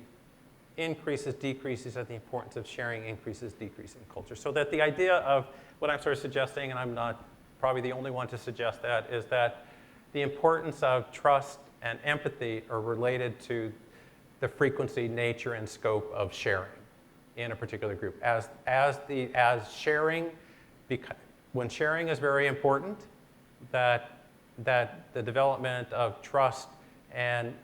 increases, decreases, as the importance of sharing increases, decreases in culture. So that the idea of what I'm sort of suggesting, and I'm not probably the only one to suggest that, is that the importance of trust and empathy are related to the frequency, nature, and scope of sharing in a particular group. When sharing is very important, that the development of trust and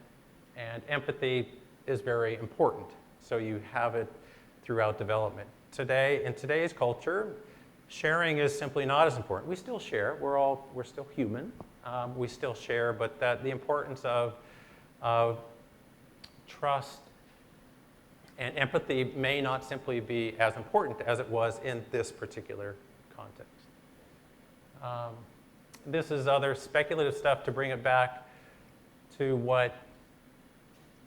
empathy is very important. So you have it throughout development. Today, in today's culture, sharing is simply not as important. We still share. We're still human. We still share, but the importance of trust and empathy may not simply be as important as it was in this particular context. This is other speculative stuff to bring it back to what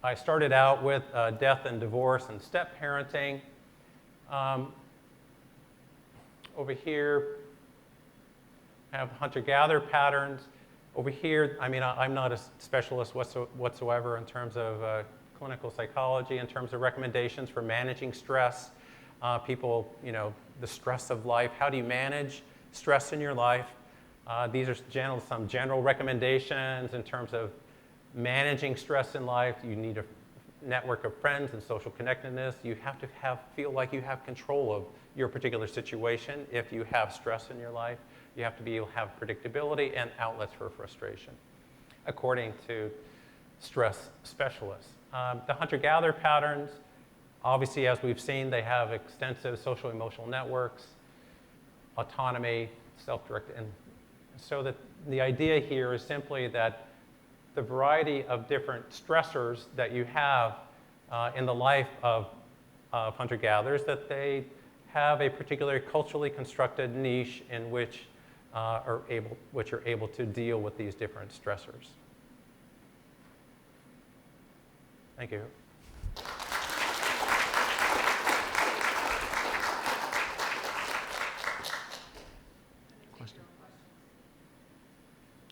I started out with, death and divorce and step-parenting. Over here, I have hunter-gatherer patterns. Over here, I'm not a specialist whatsoever in terms of clinical psychology, in terms of recommendations for managing stress. People, the stress of life. How do you manage stress in your life? These are some general recommendations in terms of managing stress in life. You need a network of friends and social connectedness. You have to feel like you have control of your particular situation. If you have stress in your life, you have to be able to have predictability and outlets for frustration, according to stress specialists. The hunter-gatherer patterns, obviously, as we've seen, they have extensive social emotional networks, autonomy, self-directed, and so that the idea here is simply that the variety of different stressors that you have in the life of hunter-gatherers, that they have a particular culturally constructed niche in which are able to deal with these different stressors. Thank you. Question?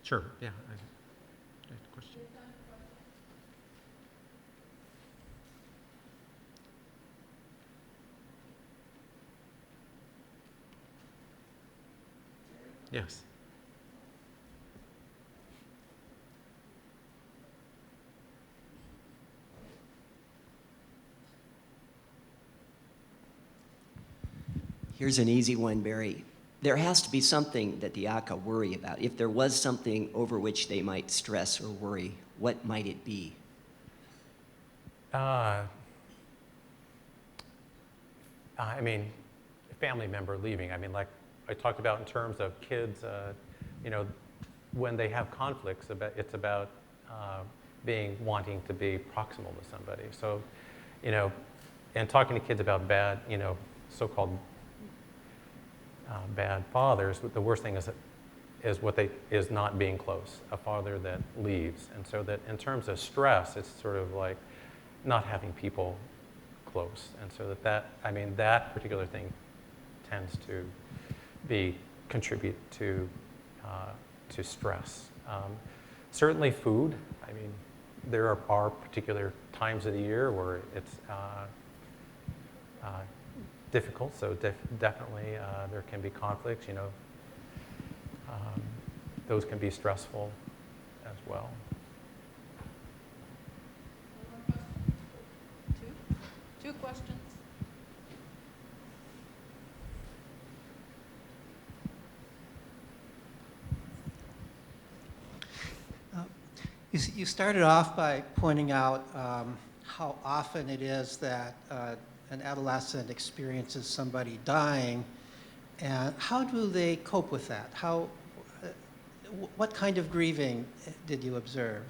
Sure, yeah. Question. Yes. Here's an easy one, Barry. There has to be something that the Aka worry about. If there was something over which they might stress or worry, what might it be? I mean, a family member leaving. I mean, like I talked about in terms of kids, you know, when they have conflicts, it's about wanting to be proximal to somebody. So, you know, and talking to kids about bad, you know, so-called bad fathers, the worst thing is not being close, a father that leaves. And so that in terms of stress, it's sort of like not having people close. And so that particular thing tends to contribute to stress. Certainly food. I mean, there are particular times of the year where it's difficult, so definitely there can be conflicts, you know. Those can be stressful as well. Two questions. You started off by pointing out how often it is that an adolescent experiences somebody dying, and how do they cope with that? What kind of grieving did you observe?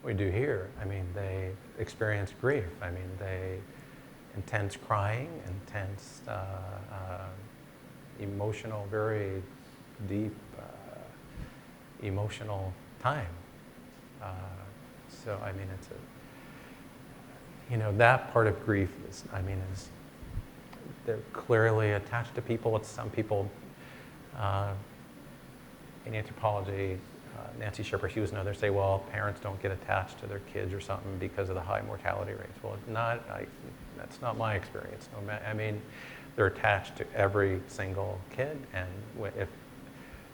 We do here. I mean, they experience grief. I mean, intense crying, intense emotional, very deep emotional time. So I mean, that part of grief is, they're clearly attached to people. It's some people in anthropology, Nancy Shepherd-Hughes and others say, well, parents don't get attached to their kids or something because of the high mortality rates. Well, that's not my experience. I mean, they're attached to every single kid, and if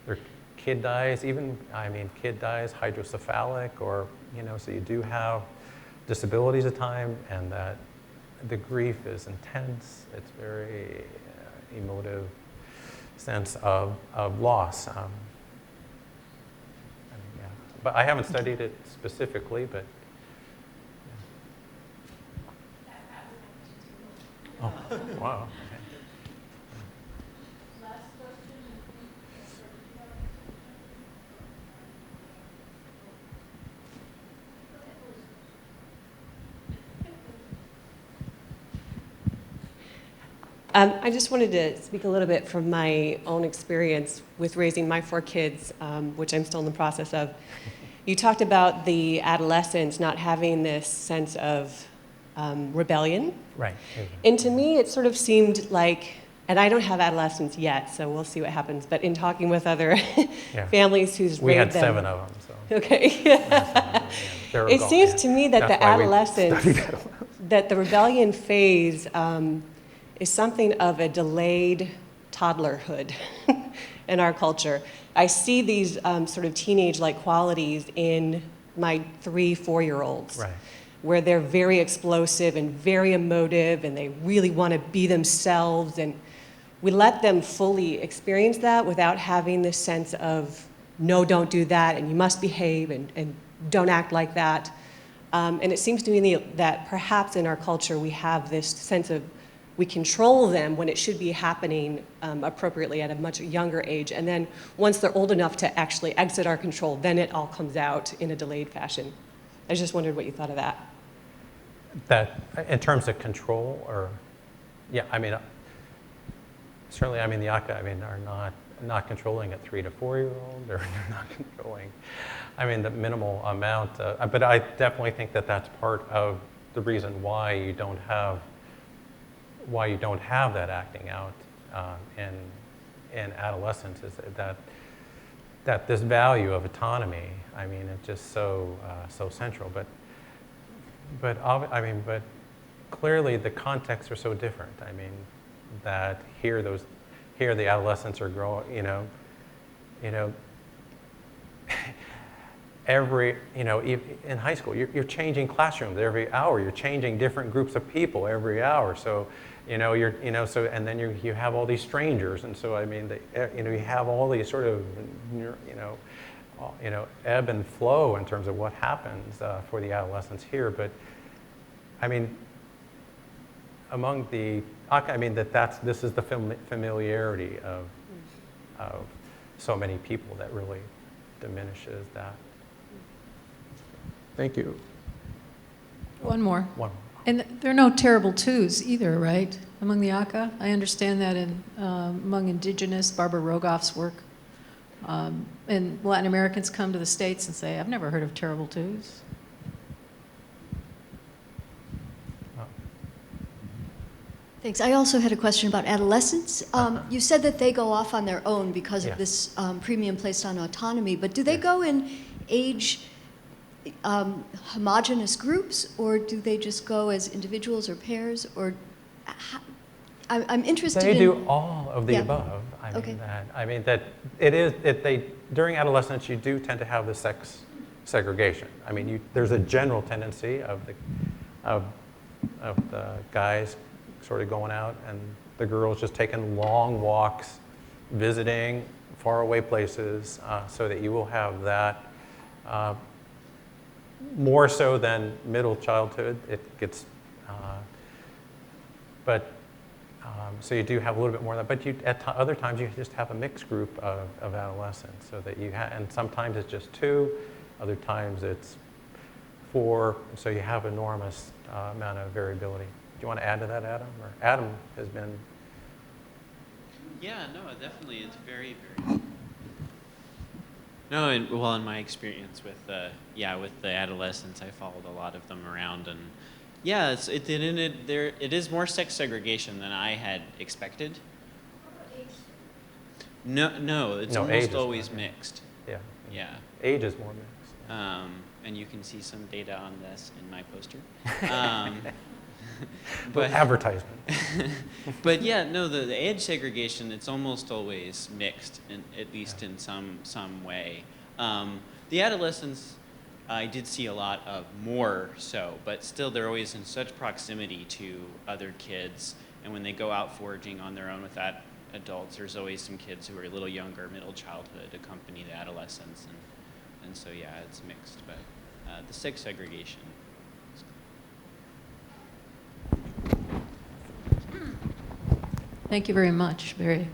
their kid dies, kid dies hydrocephalic, or, so you do have disabilities at time, and that the grief is intense. It's very emotive sense of loss. But I haven't studied it specifically, but. Yeah. Oh, wow. I just wanted to speak a little bit from my own experience with raising my 4 kids, which I'm still in the process of. You talked about the adolescents not having this sense of rebellion. Right. And to me, it sort of seemed like, and I don't have adolescents yet, so we'll see what happens, but in talking with other families who's we raised had them. 7 of them, so. Okay. It seems to me that the adolescence, that the rebellion phase is something of a delayed toddlerhood in our culture. I see these sort of teenage-like qualities in my 3 4-year-olds, right, where they're very explosive and very emotive, and they really want to be themselves, and we let them fully experience that without having this sense of, no, don't do that, and you must behave, and don't act like that. And it seems to me that perhaps in our culture we have this sense of, we control them when it should be happening appropriately at a much younger age. And then once they're old enough to actually exit our control, then it all comes out in a delayed fashion. I just wondered what you thought of that. That, in terms of control, or, yeah, certainly, the Aka, are not controlling a 3 to 4-year-old, or they're not controlling, the minimal amount. But I definitely think that that's part of the reason why you don't have that acting out in adolescence, is that this value of autonomy. It's just so central. But clearly the contexts are so different. that here the adolescents are growing, in high school, you're changing classrooms every hour. You're changing different groups of people every hour. So, and then you have all these strangers, and so I mean, you have all these sort of, ebb and flow in terms of what happens for the adolescents here. But, I mean, this is the familiarity of so many people that really diminishes that. Thank you. One more. One. And there are no terrible twos either, right, among the Aka? I understand that among indigenous, Barbara Rogoff's work. And Latin Americans come to the States and say, I've never heard of terrible twos. Thanks. I also had a question about adolescents. You said that they go off on their own because of this premium placed on autonomy, but do they go in age homogeneous groups, or do they just go as individuals or pairs? Or I'm interested in... They do all of the above. During adolescence, you do tend to have the sex segregation. I mean, there's a general tendency of the guys sort of going out and the girls just taking long walks, visiting faraway places, so that you will have that. More so than middle childhood, it gets, so you do have a little bit more of that, but at other times you just have a mixed group of adolescents, so that and sometimes it's just 2, other times it's 4, so you have enormous amount of variability. Do you want to add to that, Adam? Or Adam has been... Yeah, no, definitely, it's very, very... No, in my experience with the adolescents, I followed a lot of them around, and yeah, it is more sex segregation than I had expected. No, it's almost always mixed. Yeah. Yeah. Age is more mixed. And you can see some data on this in my poster. But advertisement. But yeah, no, the age segregation, it's almost always mixed, at least in some way. The adolescents, I did see a lot of more so, but still they're always in such proximity to other kids, and when they go out foraging on their own with adults, there's always some kids who are a little younger, middle childhood, accompany the adolescents, and so yeah, it's mixed, but the sex segregation. Thank you very much. Very